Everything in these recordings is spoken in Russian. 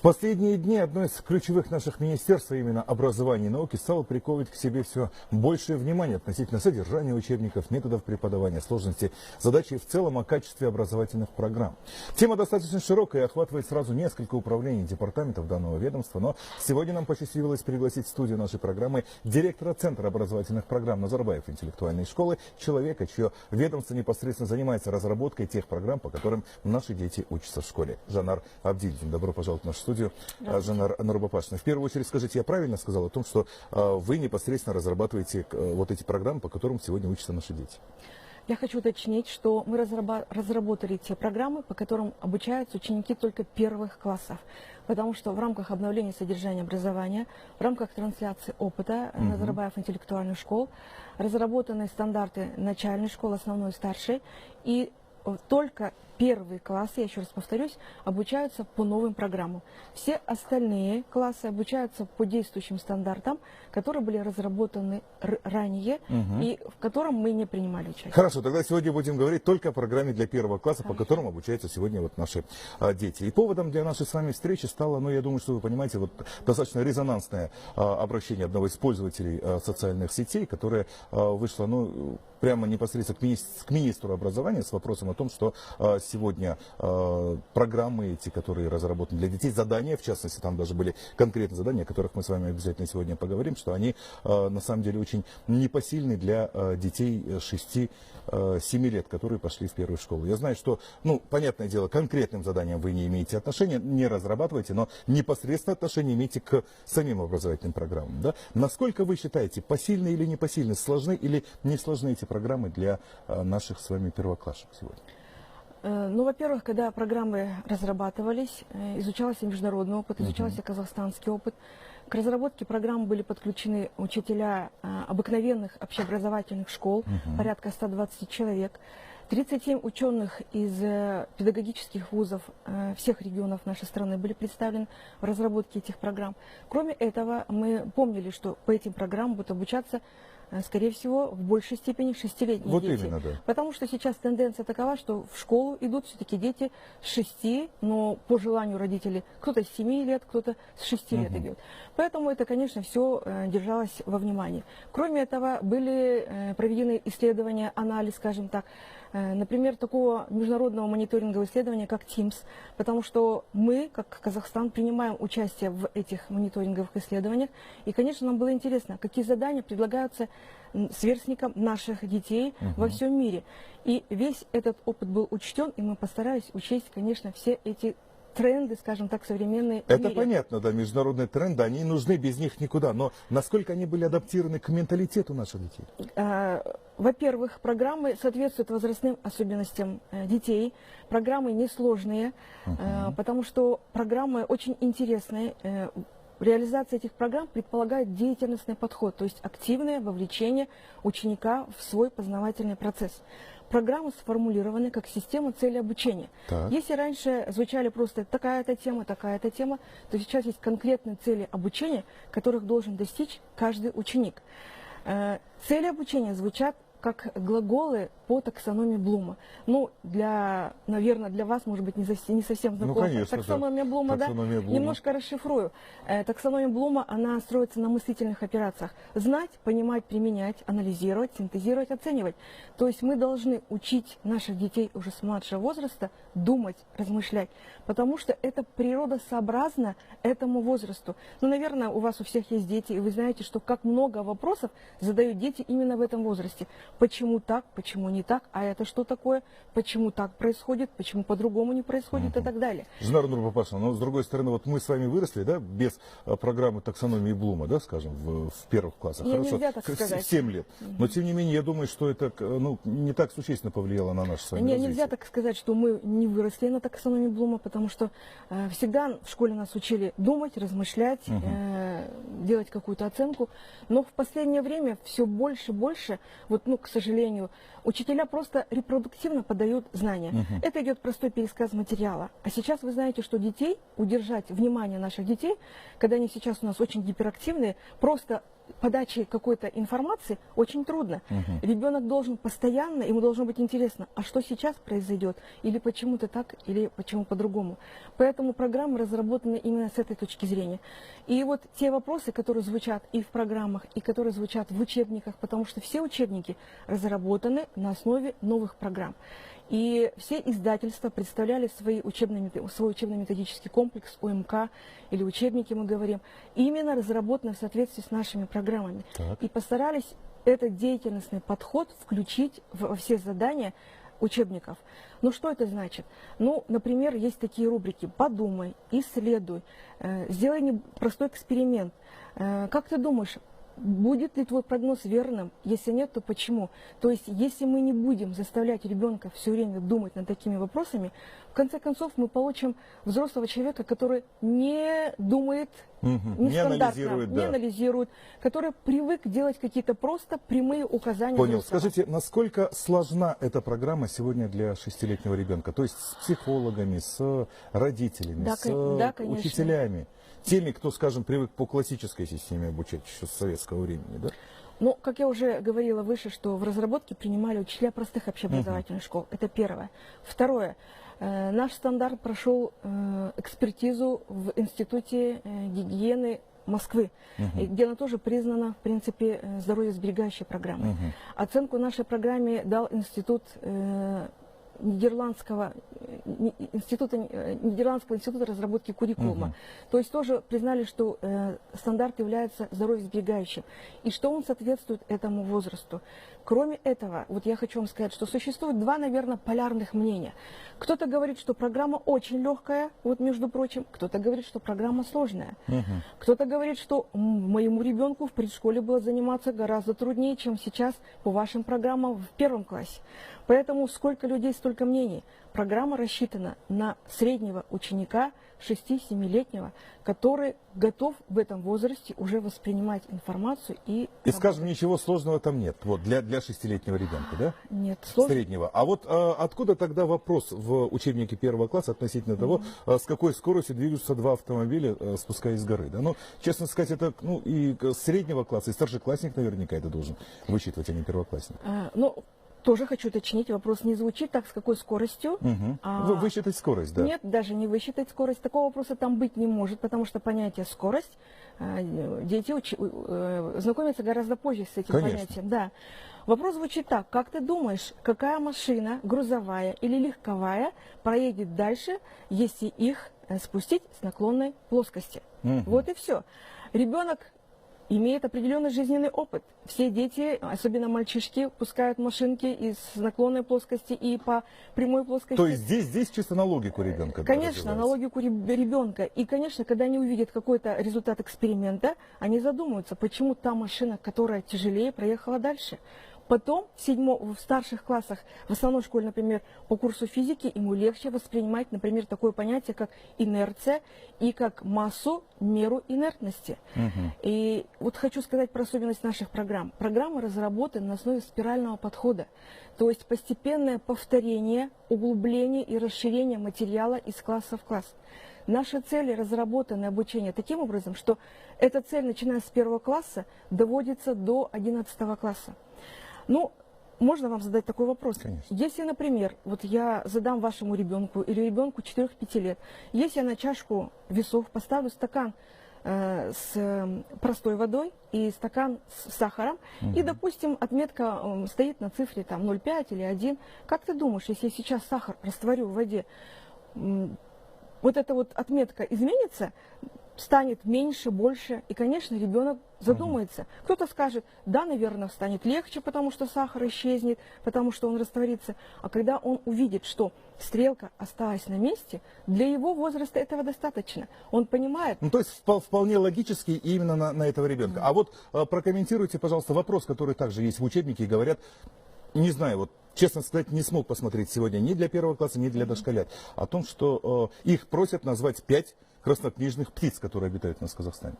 последние дни одно из ключевых наших министерств, а именно образования и науки, стало приковывать к себе все большее внимание относительно содержания учебников, методов преподавания, сложности задачи и в целом о качестве образовательных программ. Тема достаточно широкая и охватывает сразу несколько управлений и департаментов данного ведомства, но сегодня нам посчастливилось пригласить в студию нашей программы директора Центра образовательных программ Назарбаев интеллектуальной школы, человека, чье ведомство непосредственно занимается разработкой тех программ, по которым наши дети учатся в школе. Жанар Абдильдин, добро пожаловать в нашу студию. Жанар Нурбапашевна, в первую очередь скажите, я правильно сказал о том, что вы непосредственно разрабатываете вот эти программы, по которым сегодня учатся наши дети? Я хочу уточнить, что мы разработали те программы, по которым обучаются ученики только первых классов. Потому что в рамках обновления содержания образования, в рамках трансляции опыта Назарбаев интеллектуальных школ разработаны стандарты начальной школы, основной и старшей. И только первые классы, я еще раз повторюсь, обучаются по новым программам. Все остальные классы обучаются по действующим стандартам, которые были разработаны ранее и в котором мы не принимали участие. Хорошо, тогда сегодня будем говорить только о программе для первого класса, по которым обучаются сегодня вот наши дети. И поводом для нашей с вами встречи стало, ну я думаю, что вы понимаете, вот достаточно резонансное обращение одного из пользователей социальных сетей, которое вышло, ну, прямо непосредственно к министру образования с вопросом о том, что сегодня программы эти, которые разработаны для детей, задания, в частности, там даже были конкретные задания, о которых мы с вами обязательно сегодня поговорим, что они на самом деле очень непосильны для детей 6-7 лет, которые пошли в первую школу. Я знаю, что, ну, понятное дело, конкретным заданиям вы не имеете отношения, не разрабатываете, но непосредственно отношение имеете к самим образовательным программам. Да? Насколько вы считаете, посильны или непосильны, сложны или не сложны эти программы для наших с вами первоклассников сегодня? Ну, во-первых, когда программы разрабатывались, изучался международный опыт, изучался казахстанский опыт. К разработке программ были подключены учителя обыкновенных общеобразовательных школ, порядка 120 человек, 37 ученых из педагогических вузов всех регионов нашей страны были представлены в разработке этих программ. Кроме этого, мы помнили, что по этим программам будут обучаться, скорее всего, в большей степени 6-летние вот дети. Именно, да. Потому что сейчас тенденция такова, что в школу идут все-таки дети с 6, но по желанию родителей кто-то с 7 лет, кто-то с 6 лет идет. Поэтому это, конечно, все держалось во внимании. Кроме этого, были проведены исследования, анализ, скажем так, например, такого международного мониторингового исследования, как TIMSS, потому что мы, как Казахстан, принимаем участие в этих мониторинговых исследованиях. И, конечно, нам было интересно, какие задания предлагаются сверстникам наших детей во всем мире. И весь этот опыт был учтен, и мы постарались учесть, конечно, все эти тренды, скажем так, современные. Это понятно, да, международные тренды, они нужны, без них никуда. Но насколько они были адаптированы к менталитету наших детей? Во-первых, программы соответствуют возрастным особенностям детей. Программы несложные, потому что программы очень интересные. Реализация этих программ предполагает деятельностный подход, то есть активное вовлечение ученика в свой познавательный процесс. Программы сформулированы как система цели обучения. Так. Если раньше звучали просто такая-то тема, то сейчас есть конкретные цели обучения, которых должен достичь каждый ученик. Цели обучения звучат как глаголы по таксономии Блума. Ну, наверное, для вас, может быть, не совсем знакомо. Ну, конечно, таксономия Блума, таксономия Блума. Немножко расшифрую. Таксономия Блума, она строится на мыслительных операциях. Знать, понимать, применять, анализировать, синтезировать, оценивать. То есть мы должны учить наших детей уже с младшего возраста думать, размышлять, потому что это природосообразно этому возрасту. Ну, наверное, у вас у всех есть дети, и вы знаете, что как много вопросов задают дети именно в этом возрасте. Почему так, почему не так, а это что такое, почему так происходит, почему по-другому не происходит и так далее. Жанар Нурбапашевна, но с другой стороны, вот мы с вами выросли, да, без программы таксономии Блума, да, скажем, в первых классах. Хорошо, нельзя так сказать. 7 лет. Но тем не менее, я думаю, что это, ну, не так существенно повлияло на наше с вами развитие. Нельзя так сказать, что мы не выросли на таксономии Блума, потому что всегда в школе нас учили думать, размышлять, делать какую-то оценку. Но в последнее время все больше и больше, вот, ну, к сожалению, учителя просто репродуктивно подают знания. Это идет простой пересказ материала. А сейчас вы знаете, что детей, удержать внимание наших детей, когда они сейчас у нас очень гиперактивные, просто подачи какой-то информации очень трудно. Ребенок должен постоянно, ему должно быть интересно, а что сейчас произойдет, или почему-то так, или почему по-другому. Поэтому программы разработаны именно с этой точки зрения. И вот те вопросы, которые звучат и в программах, и которые звучат в учебниках, потому что все учебники разработаны на основе новых программ. И все издательства представляли свой учебно-методический комплекс, УМК или учебники, мы говорим, именно разработаны в соответствии с нашими программами. Так. И постарались этот деятельностный подход включить во все задания учебников. Ну, что это значит? Ну, например, есть такие рубрики «Подумай», «Исследуй», «Сделай простой эксперимент». Как ты думаешь, будет ли твой прогноз верным? Если нет, то почему? То есть, если мы не будем заставлять ребенка все время думать над такими вопросами, в конце концов мы получим взрослого человека, который не думает нестандартно, не анализирует, который привык делать какие-то просто прямые указания. Понял. Скажите, насколько сложна эта программа сегодня для 6-летнего ребенка? То есть с психологами, с родителями, Да, с конечно. учителями? Теми, кто, скажем, привык по классической системе обучать еще с советского времени, да? Ну, как я уже говорила выше, что в разработке принимали учителя простых общеобразовательных школ. Это первое. Второе. Наш стандарт прошел экспертизу в Институте гигиены Москвы, где она тоже признана, в принципе, здоровьесберегающей программой. Оценку нашей программе дал Нидерландского института разработки куррикулума. То есть тоже признали, что стандарт является здоровьесберегающим и что он соответствует этому возрасту. Кроме этого, вот я хочу вам сказать, что существует два, наверное, полярных мнения. Кто-то говорит, что программа очень легкая, вот между прочим, кто-то говорит, что программа сложная. Кто-то говорит, что моему ребенку в предшколе было заниматься гораздо труднее, чем сейчас по вашим программам в 1 классе. Поэтому сколько людей, столько мнений. Программа рассчитана на среднего ученика, 6-7-летнего, который готов в этом возрасте уже воспринимать информацию и скажем, ничего сложного там нет, вот, для 6-летнего ребенка, да? Нет, сложно. Среднего. А вот откуда тогда вопрос в учебнике 1 класса относительно того, с какой скоростью двигаются два автомобиля, спускаясь с горы? Да? Ну, честно сказать, это и среднего класса, и старшеклассник наверняка это должен вычитывать, а не первоклассник. Тоже хочу уточнить, вопрос не звучит так, с какой скоростью. Высчитать скорость, да? Нет, даже не высчитать скорость. Такого вопроса там быть не может, потому что понятие скорость, дети знакомятся гораздо позже с этим понятием. Да. Вопрос звучит так: как ты думаешь, какая машина, грузовая или легковая, проедет дальше, если их спустить с наклонной плоскости? Вот и все. Ребенок имеет определенный жизненный опыт. Все дети, особенно мальчишки, пускают машинки из наклонной плоскости и по прямой плоскости. То есть здесь чисто на логику ребенка? Конечно, на логику ребенка. И, конечно, когда они увидят какой-то результат эксперимента, они задумаются, почему та машина, которая тяжелее, проехала дальше. Потом в старших классах, в основной школе, например, по курсу физики, ему легче воспринимать, например, такое понятие, как инерция и как массу, меру инертности. И вот хочу сказать про особенность наших программ. Программы разработаны на основе спирального подхода, то есть постепенное повторение, углубление и расширение материала из класса в класс. Наши цели разработаны обучение таким образом, что эта цель, начиная с 1 класса, доводится до 11 класса. Ну, можно вам задать такой вопрос? Конечно. Если, например, вот я задам вашему ребенку или ребенку 4-5 лет, если я на чашку весов поставлю стакан с простой водой и стакан с сахаром, и, допустим, отметка стоит на цифре там 0,5 или 1, как ты думаешь, если я сейчас сахар растворю в воде, вот эта вот отметка изменится? Станет меньше, больше, и, конечно, ребенок задумается. Кто-то скажет, да, наверное, станет легче, потому что сахар исчезнет, потому что он растворится. А когда он увидит, что стрелка осталась на месте, для его возраста этого достаточно. Он понимает. Ну, то есть вполне логически именно на этого ребенка. А вот прокомментируйте, пожалуйста, вопрос, который также есть в учебнике, и говорят, не знаю, вот честно сказать, не смог посмотреть сегодня ни для 1 класса, ни для дошколят, о том, что их просят назвать 5 краснокнижных птиц, которые обитают у нас в Казахстане.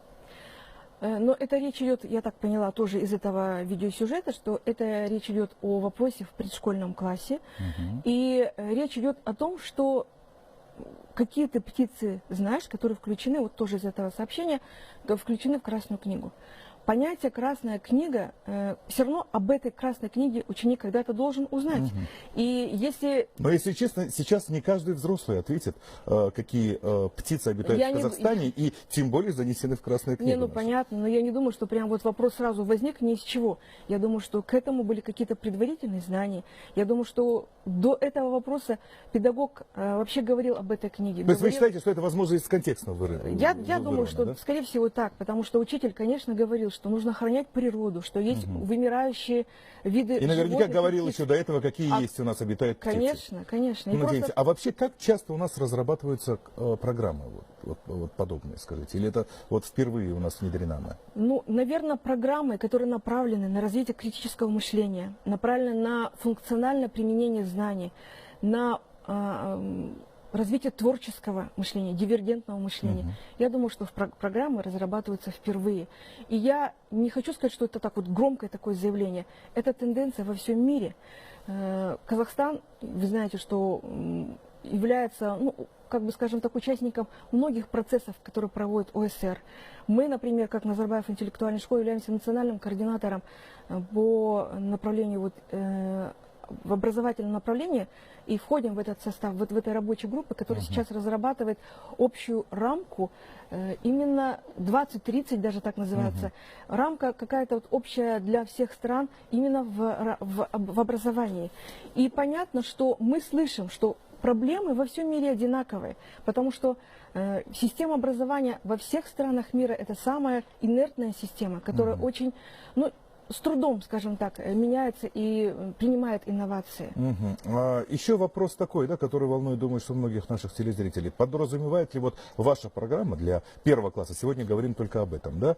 Но это речь идет, я так поняла, тоже из этого видеосюжета, что это речь идет о вопросе в предшкольном классе. И речь идет о том, что какие ты птицы знаешь, которые включены, вот тоже из этого сообщения, включены в Красную книгу. понятие «красная книга», все равно об этой красной книге ученик когда-то должен узнать. И если... Но если честно, сейчас не каждый взрослый ответит, какие птицы обитают Я в не- Казахстане, и тем более занесены в Красную книгу. Не, ну нашу. понятно, но я не думаю, что прям вот вопрос сразу возник ни из чего. Я думаю, что к этому были какие-то предварительные знания. Я думаю, что до этого вопроса педагог вообще говорил об этой книге. То есть вы Говорил- считаете, что это, возможно, из контекста Я думаю, что, да? скорее всего, так, потому что учитель, конечно, говорил, что нужно охранять природу, что есть вымирающие виды И наверняка животных и говорил птиц. еще до этого, какие А, есть у нас обитают птицы. Конечно, конечно. И Ну, просто- Надеемся. А вообще, как часто у нас разрабатываются программы вот подобные, скажите? Или это вот впервые у нас внедрена она? Ну, наверное, программы, которые направлены на развитие критического мышления, направлены на функциональное применение знаний, на развитие творческого мышления, дивергентного мышления. Я думаю, что программы разрабатываются впервые. И я не хочу сказать, что это так вот громкое такое заявление. Это тенденция во всем мире. Казахстан, вы знаете, что является, ну, как бы, скажем так, участником многих процессов, которые проводит ОСР. Мы, например, как Назарбаев интеллектуальной школы, являемся национальным координатором по направлению вот, в образовательном направлении и входим в этот состав, вот в этой рабочей группе, которая сейчас разрабатывает общую рамку, именно 2030 даже так называется. Рамка какая-то вот общая для всех стран именно в образовании. И понятно, что мы слышим, что проблемы во всем мире одинаковые, потому что система образования во всех странах мира это самая инертная система, которая очень, ну, с трудом, скажем так, меняется и принимает инновации. Еще вопрос такой, да, который волнует, думаю, что многих наших телезрителей. Подразумевает ли вот ваша программа для первого класса, сегодня говорим только об этом, да,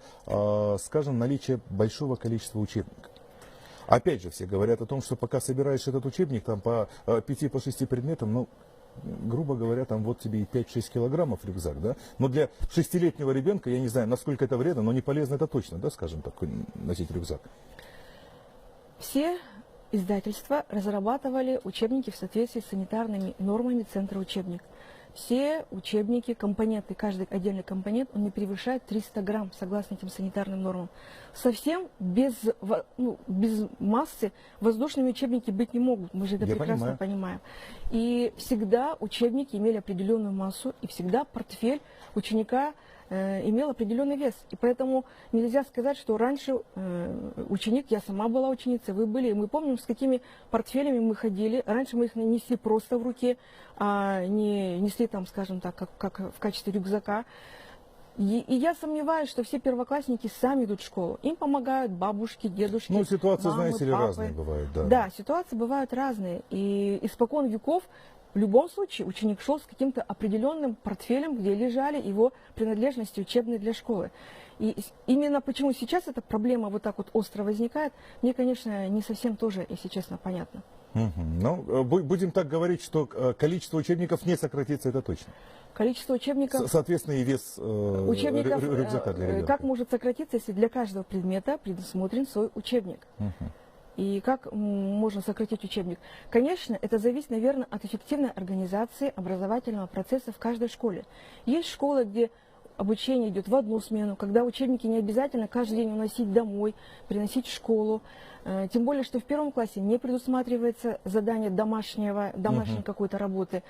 скажем, наличие большого количества учебников? Опять же, все говорят о том, что пока собираешь этот учебник, там по 5-6 предметам, ну, грубо говоря, там вот тебе и 5-6 килограммов рюкзак, да? Но для 6-летнего ребенка, я не знаю, насколько это вредно, но не полезно это точно, да, скажем так, носить рюкзак. Все издательства разрабатывали учебники в соответствии с санитарными нормами Центра учебник. Все учебники, компоненты, каждый отдельный компонент, он не превышает 300 грамм, согласно этим санитарным нормам. Совсем без массы воздушными учебники быть не могут, мы же это прекрасно понимаем. И всегда учебники имели определенную массу, и всегда портфель ученика имел определенный вес. И поэтому нельзя сказать, что раньше ученик, я сама была ученицей, вы были, и мы помним, с какими портфелями мы ходили. Раньше мы их несли просто в руке, а не несли там, скажем так, как в качестве рюкзака. И я сомневаюсь, что все первоклассники сами идут в школу. Им помогают бабушки, дедушки, ну, ситуации, мамы, знаете ли, папы. разные бывают, да. Да, ситуации бывают разные. И испокон веков в любом случае ученик шел с каким-то определенным портфелем, где лежали его принадлежности учебные для школы. И именно почему сейчас эта проблема вот так вот остро возникает, мне, конечно, не совсем тоже, если честно, понятно. Ну, будем так говорить, что количество учебников не сократится, это точно. Количество учебников... Соответственно, и вес учебников, рюкзака для ребенка. Как может сократиться, если для каждого предмета предусмотрен свой учебник? И как можно сократить учебник? Конечно, это зависит, наверное, от эффективной организации образовательного процесса в каждой школе. Есть школы, где обучение идет в одну смену, когда учебники не обязательно каждый день уносить домой, приносить в школу. Тем более, что в первом классе не предусматривается задание домашней какой-то работы.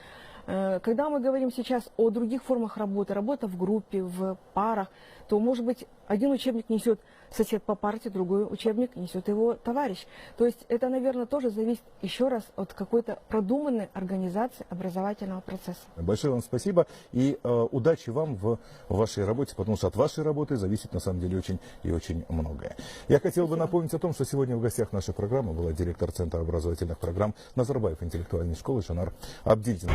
Когда мы говорим сейчас о других формах работы, работа в группе, в парах, то, может быть, один учебник несет сосед по парте, другой учебник несет его товарищ. То есть это, наверное, тоже зависит еще раз от какой-то продуманной организации образовательного процесса. Большое вам спасибо и удачи вам в вашей работе, потому что от вашей работы зависит на самом деле очень и очень многое. Я хотел бы напомнить о том, что сегодня в гостях нашей программы была директор Центра образовательных программ Назарбаев интеллектуальной школы Жанар Абдильдин.